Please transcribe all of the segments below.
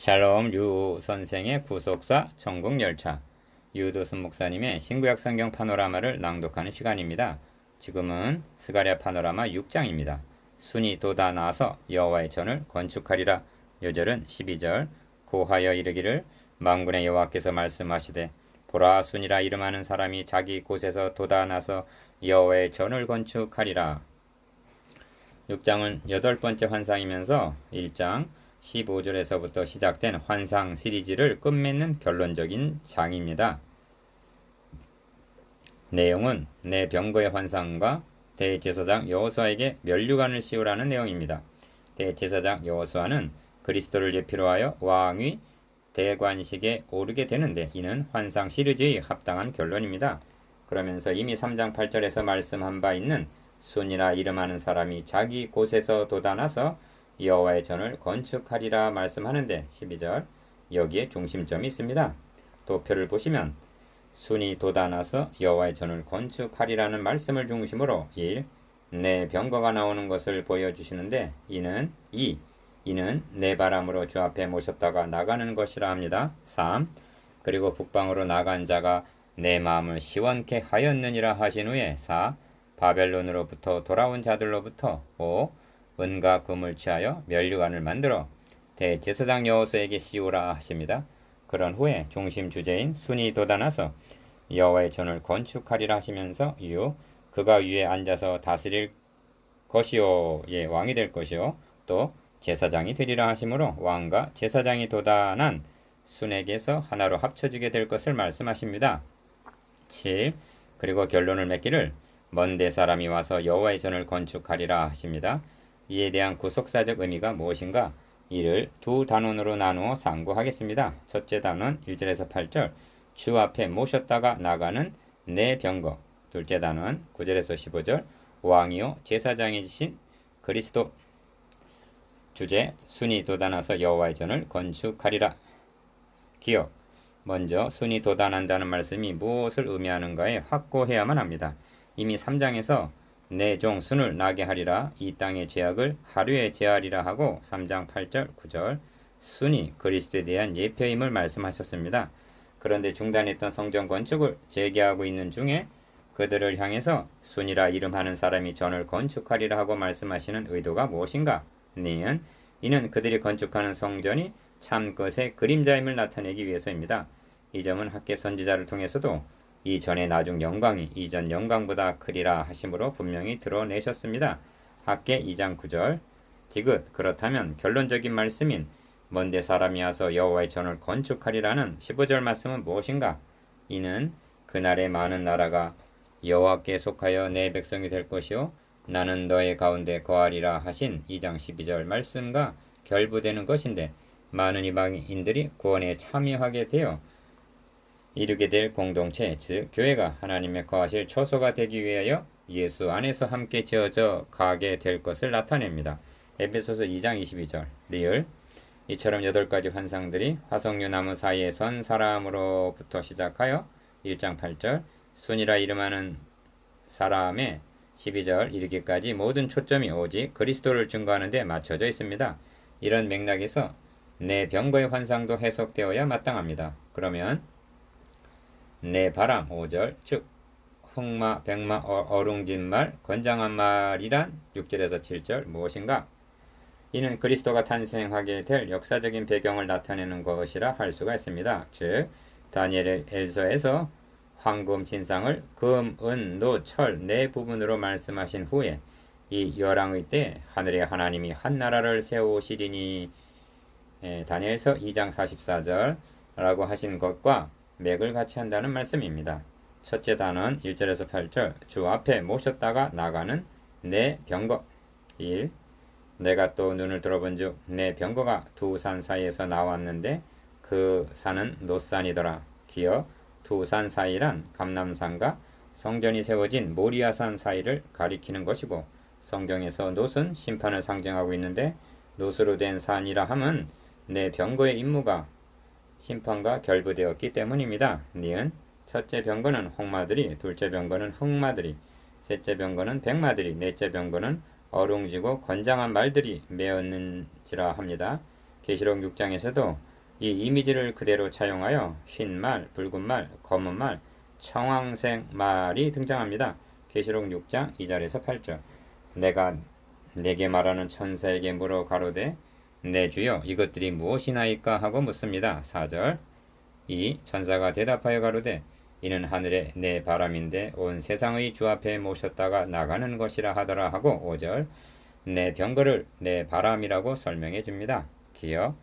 샬롬 류 선생의 부속사 천국열차 유도순 목사님의 신구약 성경 파노라마를 낭독하는 시간입니다. 지금은 스가랴 파노라마 6장입니다. 순이 돋아 나서 여호와의 전을 건축하리라. 요절은 12절 고하여 이르기를 만군의 여호와께서 말씀하시되 보라 순이라 이름하는 사람이 자기 곳에서 돋아 나서 여호와의 전을 건축하리라. 6장은 8번째 환상이면서 1장 15절에서부터 시작된 환상 시리즈를 끝맺는 결론적인 장입니다. 내용은 내 병거의 환상과 대제사장 여호수아에게 면류관을 씌우라는 내용입니다. 대제사장 여호수아는 그리스도를 예표로 하여 왕위 대관식에 오르게 되는데 이는 환상 시리즈의 합당한 결론입니다. 그러면서 이미 3장 8절에서 말씀한 바 있는 순이라 이름하는 사람이 자기 곳에서 돋아나서 여호와의 전을 건축하리라 말씀하는데 12절 여기에 중심점이 있습니다. 도표를 보시면 순이 돋아나서 여호와의 전을 건축하리라는 말씀을 중심으로 1. 내 병거가 나오는 것을 보여주시는데 이는 내 바람으로 주 앞에 모셨다가 나가는 것이라 합니다. 3. 그리고 북방으로 나간 자가 내 마음을 시원케 하였느니라 하신 후에 4. 바벨론으로부터 돌아온 자들로부터 5. 은과 금을 취하여 면류관을 만들어 대제사장 여호수아에게 씌우라 하십니다. 그런 후에 중심 주제인 순이 돋아나서 여호와의 전을 건축하리라 하시면서 6. 그가 위에 앉아서 다스릴 것이요 왕이 될 것이요 또 제사장이 되리라 하시므로 왕과 제사장이 돋아난 순에게서 하나로 합쳐지게 될 것을 말씀하십니다. 7. 그리고 결론을 맺기를 먼데 사람이 와서 여호와의 전을 건축하리라 하십니다. 이에 대한 구속사적 의미가 무엇인가? 이를 두 단원으로 나누어 상고하겠습니다. 첫째 단원 1절에서 8절 주 앞에 모셨다가 나가는 내 병거. 둘째 단원 9절에서 15절 왕이요 제사장이신 그리스도. 주제 순이 돋아나서 여호와의 전을 건축하리라. 기억. 먼저 순이 돋아난다는 말씀이 무엇을 의미하는가에 확고해야만 합니다. 이미 3장에서 내 종 순을 나게 하리라 이 땅의 죄악을 하루에 제하리라 하고 3장 8절 9절 순이 그리스도에 대한 예표임을 말씀하셨습니다. 그런데 중단했던 성전 건축을 재개하고 있는 중에 그들을 향해서 순이라 이름하는 사람이 전을 건축하리라 하고 말씀하시는 의도가 무엇인가? 이는 그들이 건축하는 성전이 참 것의 그림자임을 나타내기 위해서입니다. 이 점은 학계 선지자를 통해서도 이전의 나중 영광이 이전 영광보다 크리라 하심으로 분명히 드러내셨습니다. 학계 2장 9절 디귿 그렇다면 결론적인 말씀인 먼데 사람이 와서 여호와의 전을 건축하리라는 15절 말씀은 무엇인가? 이는 그날의 많은 나라가 여호와께 속하여 내 백성이 될 것이요 나는 너의 가운데 거하리라 하신 2장 12절 말씀과 결부되는 것인데 많은 이방인들이 구원에 참여하게 되어 이루게 될 공동체, 즉 교회가 하나님의 거하실 처소가 되기 위하여 예수 안에서 함께 지어져 가게 될 것을 나타냅니다. 에베소서 2장 22절 리을 이처럼 8가지 환상들이 화석류 나무 사이에 선 사람으로부터 시작하여 1장 8절 순이라 이름하는 사람의 12절 이르기까지 모든 초점이 오직 그리스도를 증거하는 데 맞춰져 있습니다. 이런 맥락에서 내 병거의 환상도 해석되어야 마땅합니다. 그러면 내 바람 5절 즉 흑마, 백마, 어룽진 말, 건장한 말이란 6절에서 7절 무엇인가? 이는 그리스도가 탄생하게 될 역사적인 배경을 나타내는 것이라 할 수가 있습니다. 즉 다니엘 엘서에서 황금 진상을 금, 은, 노, 철 네 부분으로 말씀하신 후에 이 열왕의 때 하늘의 하나님이 한 나라를 세우시리니 다니엘서 2장 44절라고 하신 것과 맥을 같이 한다는 말씀입니다. 첫째 단원 1절에서 8절 주 앞에 모셨다가 나가는 내 병거 1. 내가 또 눈을 들어본즉 내 병거가 두 산 사이에서 나왔는데 그 산은 놋산이더라. 기어 두 산 사이란 감람산과 성전이 세워진 모리아산 사이를 가리키는 것이고 성경에서 놋은 심판을 상징하고 있는데 놋으로 된 산이라 함은 내 병거의 임무가 심판과 결부되었기 때문입니다. 니은 첫째 병거는 홍마들이, 둘째 병거는 흑마들이, 셋째 병거는 백마들이, 넷째 병거는 어룽지고 건장한 말들이 메었는지라 합니다. 계시록 6장에서도 이 이미지를 그대로 차용하여 흰 말, 붉은 말, 검은 말, 청황색 말이 등장합니다. 계시록 6장 2절에서 8절. 내가 내게 말하는 천사에게 물어 가로되 내 주여 이것들이 무엇이나이까 하고 묻습니다. 4절. 이 천사가 대답하여 가로되 이는 하늘의 내 바람인데 온 세상의 주 앞에 모셨다가 나가는 것이라 하더라 하고 5절. 내 병거를 내 바람이라고 설명해 줍니다. 기억.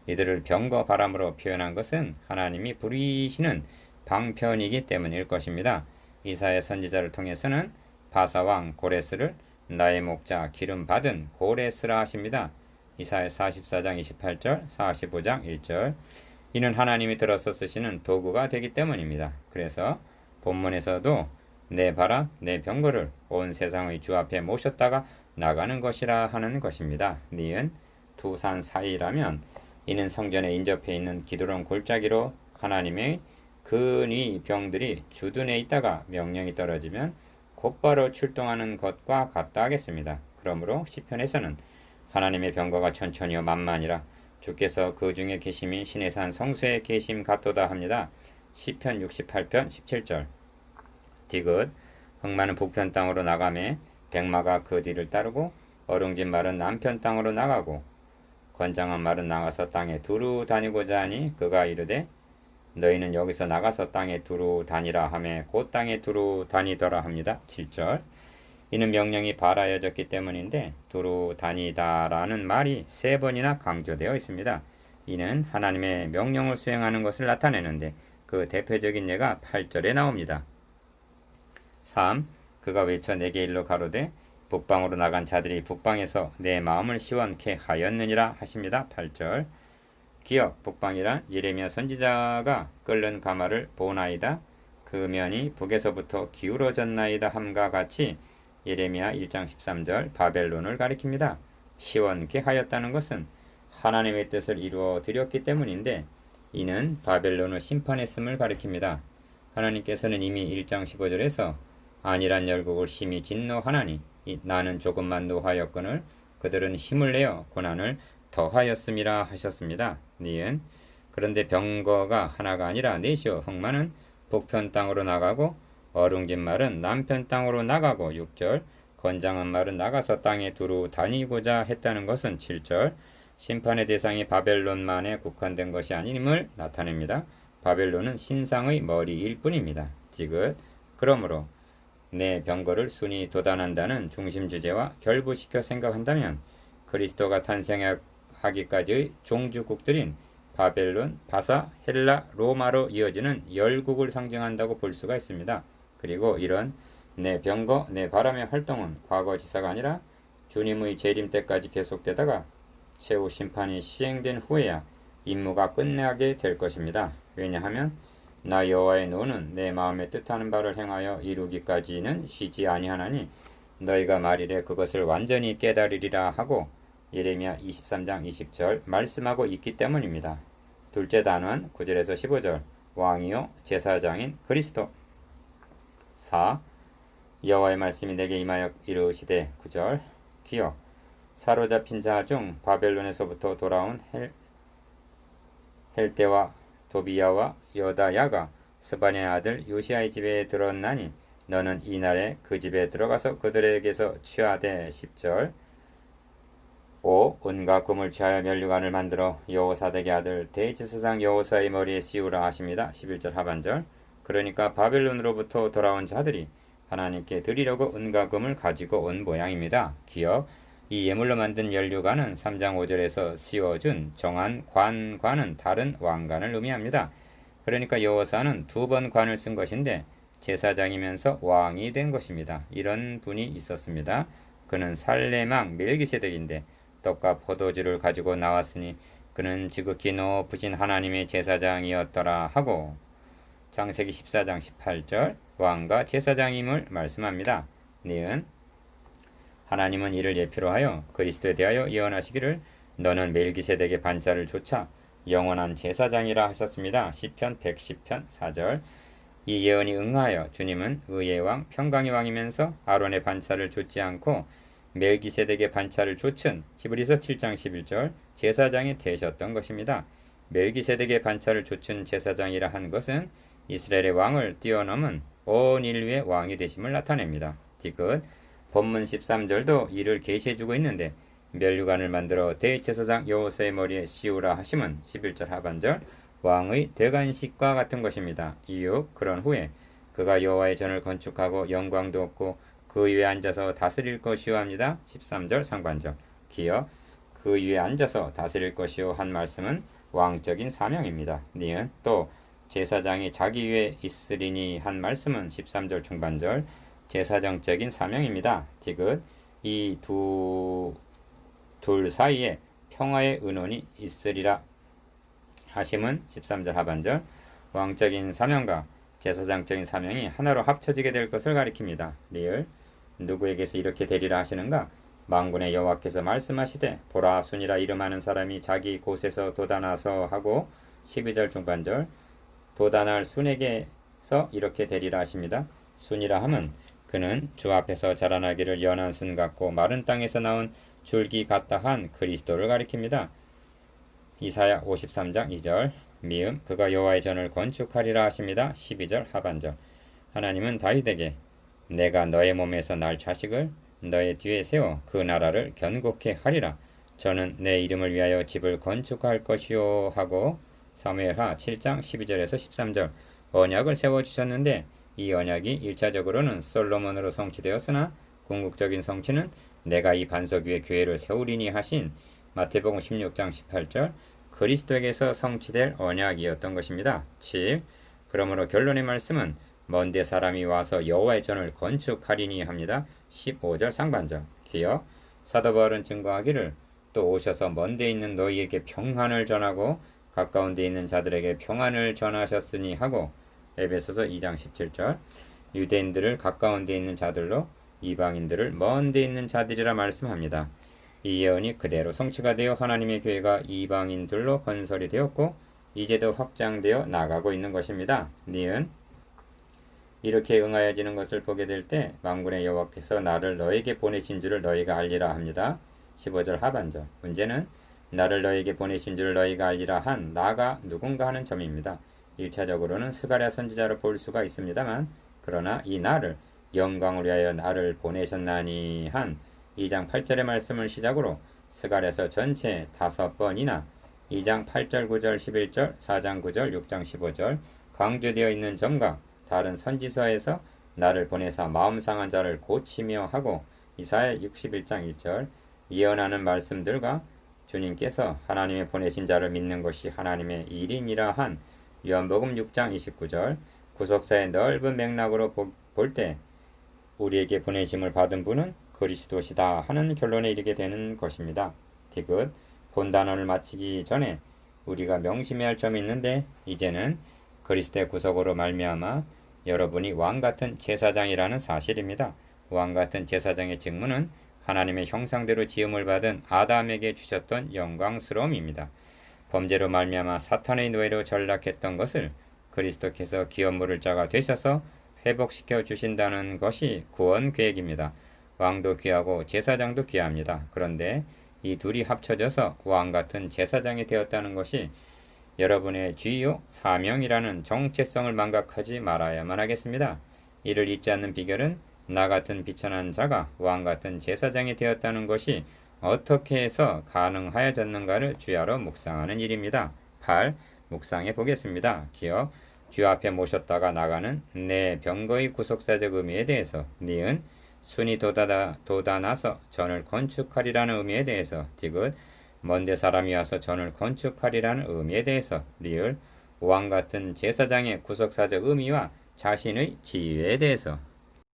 이들을 병거 바람으로 표현한 것은 하나님이 부리시는 방편이기 때문일 것입니다. 이사야 선지자를 통해서는 바사왕 고레스를 나의 목자 기름 받은 고레스라 하십니다. 이사야 44장 28절, 45장 1절. 이는 하나님이 들어서 쓰시는 도구가 되기 때문입니다. 그래서 본문에서도 내 바람, 내 병거를 온 세상의 주 앞에 모셨다가 나가는 것이라 하는 것입니다. 니은 두 산 사이라면 이는 성전에 인접해 있는 기드론 골짜기로 하나님의 근위 병들이 주둔해 있다가 명령이 떨어지면 곧바로 출동하는 것과 같다 하겠습니다. 그러므로 시편에서는 하나님의 병거가 천천히요 만만이라 주께서 그 중에 계심이 신의 산 성수에 계심 같도다 합니다. 시편 68편 17절. 디귿 흑마는 북편 땅으로 나가매 백마가 그 뒤를 따르고 어룽진 말은 남편 땅으로 나가고 건장한 말은 나가서 땅에 두루 다니고자 하니 그가 이르되 너희는 여기서 나가서 땅에 두루 다니라 하매 곧 땅에 두루 다니더라 합니다. 7절. 이는 명령이 발하여졌기 때문인데 두루 다니다라는 말이 3번이나 강조되어 있습니다. 이는 하나님의 명령을 수행하는 것을 나타내는데 그 대표적인 예가 8절에 나옵니다. 3. 그가 외쳐 내게 일러 가로되 북방으로 나간 자들이 북방에서 내 마음을 시원케 하였느니라 하십니다. 8절. 기억 북방이란 예레미야 선지자가 끓는 가마를 보나이다. 그 면이 북에서부터 기울어졌나이다 함과 같이 예레미야 1장 13절 바벨론을 가리킵니다. 시원케 하였다는 것은 하나님의 뜻을 이루어 드렸기 때문인데 이는 바벨론을 심판했음을 가리킵니다. 하나님께서는 이미 1장 15절에서 안일한 열국을 심히 진노하나니 나는 조금만 노하였거늘 그들은 힘을 내어 고난을 더하였음이라 하셨습니다. 니은 그런데 병거가 하나가 아니라 넷이요 흑마는 북편 땅으로 나가고 어룽진 말은 남편 땅으로 나가고 6절 건장한 말은 나가서 땅에 두루 다니고자 했다는 것은 7절 심판의 대상이 바벨론만에 국한된 것이 아님을 나타냅니다. 바벨론은 신상의 머리일 뿐입니다. 디귿 그러므로 내 병거를 순위 도단한다는 중심 주제와 결부시켜 생각한다면 그리스도가 탄생하기까지의 종주국들인 바벨론, 바사, 헬라, 로마로 이어지는 열국을 상징한다고 볼 수가 있습니다. 그리고 이런 내 병거, 내 바람의 활동은 과거 지사가 아니라 주님의 재림 때까지 계속되다가 최후 심판이 시행된 후에야 임무가 끝나게 될 것입니다. 왜냐하면 나 여호와의 노는 내 마음에 뜻하는 바를 행하여 이루기까지는 쉬지 아니하나니 너희가 말이래 그것을 완전히 깨달으리라 하고 예레미야 23장 20절 말씀하고 있기 때문입니다. 둘째 단원 9절에서 15절 왕이요 제사장인 그리스도 4. 여호와의 말씀이 내게 임하여 이르시되 9절 기여 사로잡힌 자 중 바벨론에서부터 돌아온 헬대와 도비야와 여다야가 스바냐의 아들 요시아의 집에 들었나니 너는 이날에 그 집에 들어가서 그들에게서 취하되 10절 5. 은과 금을 취하여 면류관을 만들어 여호사덱의 아들 대제사장 여호사의 머리에 씌우라 하십니다. 11절 하반절 그러니까 바벨론으로부터 돌아온 자들이 하나님께 드리려고 은과 금을 가지고 온 모양입니다. 기억 이 예물로 만든 면류관은 3장 5절에서 씌워준 정한 관과는 다른 왕관을 의미합니다. 그러니까 여호사는 2번 관을 쓴 것인데 제사장이면서 왕이 된 것입니다. 이런 분이 있었습니다. 그는 살레망 멜기세덱인데 떡과 포도주를 가지고 나왔으니 그는 지극히 높으신 하나님의 제사장이었더라 하고 창세기 14장 18절 왕과 제사장임을 말씀합니다. 니은 하나님은 이를 예표로 하여 그리스도에 대하여 예언하시기를 너는 멜기세덱의 반차를 조차 영원한 제사장이라 하셨습니다. 시편 110편 4절 이 예언이 응하여 주님은 의의 왕 평강의 왕이면서 아론의 반차를 좇지 않고 멜기세덱의 반차를 좇은 히브리서 7장 11절 제사장이 되셨던 것입니다. 멜기세덱의 반차를 좇은 제사장이라 한 것은 이스라엘의 왕을 뛰어넘은 온 인류의 왕이 되심을 나타냅니다. 디귿 본문 13절도 이를 계시해주고 있는데 면류관을 만들어 대제사장 여호수아의 머리에 씌우라 하심은 11절 하반절 왕의 대관식과 같은 것입니다. 이유 그런 후에 그가 여호와의 전을 건축하고 영광도 얻고 그 위에 앉아서 다스릴 것이요 합니다. 13절 상반절 기어 그 위에 앉아서 다스릴 것이요 한 말씀은 왕적인 사명입니다. 니은 또 제사장이 자기 위에 있으리니 한 말씀은 13절 중반절 제사장적인 사명입니다. 디귿 이 둘 사이에 평화의 은원이 있으리라 하심은 13절 하반절 왕적인 사명과 제사장적인 사명이 하나로 합쳐지게 될 것을 가리킵니다. 리을 누구에게서 이렇게 되리라 하시는가? 만군의 여호와께서 말씀하시되 보라 순이라 이름하는 사람이 자기 곳에서 돋아나서 하고 12절 중반절 돋아날 순에게서 이렇게 되리라 하십니다. 순이라 함은 그는 주 앞에서 자라나기를 연한 순 같고 마른 땅에서 나온 줄기 같다 한 그리스도를 가리킵니다. 이사야 53장 2절 미음 그가 여호와의 전을 건축하리라 하십니다. 12절 하반절 하나님은 다윗에게 내가 너의 몸에서 날 자식을 너의 뒤에 세워 그 나라를 견고케 하리라. 저는 내 이름을 위하여 집을 건축할 것이요 하고 사무엘하 7장 12절에서 13절 언약을 세워주셨는데 이 언약이 1차적으로는 솔로몬으로 성취되었으나 궁극적인 성취는 내가 이 반석 위에 교회를 세우리니 하신 마태복음 16장 18절 그리스도에게서 성취될 언약이었던 것입니다. 7. 그러므로 결론의 말씀은 먼데 사람이 와서 여호와의 전을 건축하리니 합니다. 15절 상반절 기어 사도 바울은 증거하기를 또 오셔서 먼데 있는 너희에게 평안을 전하고 가까운 데 있는 자들에게 평안을 전하셨으니 하고 에베소서 2장 17절 유대인들을 가까운 데 있는 자들로 이방인들을 먼 데 있는 자들이라 말씀합니다. 이 예언이 그대로 성취가 되어 하나님의 교회가 이방인들로 건설이 되었고 이제도 확장되어 나가고 있는 것입니다. 니은 이렇게 응하여지는 것을 보게 될 때 만군의 여호와께서 나를 너에게 보내신 줄을 너희가 알리라 합니다. 15절 하반절 문제는 나를 너에게 보내신 줄을 너희가 알리라 한 나가 누군가 하는 점입니다. 1차적으로는 스가랴 선지자로 볼 수가 있습니다만 그러나 이 나를 영광을 위하여 나를 보내셨나니 한 2장 8절의 말씀을 시작으로 스가랴서 전체 5번이나 2장 8절 9절 11절 4장 9절 6장 15절 강조되어 있는 점과 다른 선지서에서 나를 보내사 마음 상한 자를 고치며 하고 이사야 61장 1절 예언하는 말씀들과 주님께서 하나님의 보내신 자를 믿는 것이 하나님의 일이니라 한 요한복음 6장 29절 구속사의 넓은 맥락으로 볼 때 우리에게 보내심을 받은 분은 그리스도시다 하는 결론에 이르게 되는 것입니다. 디귿 본단원을 마치기 전에 우리가 명심해야 할 점이 있는데 이제는 그리스도의 구속으로 말미암아 여러분이 왕같은 제사장이라는 사실입니다. 왕같은 제사장의 직무는 하나님의 형상대로 지음을 받은 아담에게 주셨던 영광스러움입니다. 범죄로 말미암아 사탄의 노예로 전락했던 것을 그리스도께서 기업 물을 자가 되셔서 회복시켜 주신다는 것이 구원 계획입니다. 왕도 귀하고 제사장도 귀합니다. 그런데 이 둘이 합쳐져서 왕같은 제사장이 되었다는 것이 여러분의 주요 사명이라는 정체성을 망각하지 말아야만 하겠습니다. 이를 잊지 않는 비결은 나 같은 비천한 자가 왕같은 제사장이 되었다는 것이 어떻게 해서 가능하여졌는가를 주야로 묵상하는 일입니다. 8. 묵상해 보겠습니다. 기억 주 앞에 모셨다가 나가는 내 병거의 구속사적 의미에 대해서 니은 순이 돋아나서 전을 건축하리라는 의미에 대해서 디귿 먼데 사람이 와서 전을 건축하리라는 의미에 대해서 리을 왕같은 제사장의 구속사적 의미와 자신의 지위에 대해서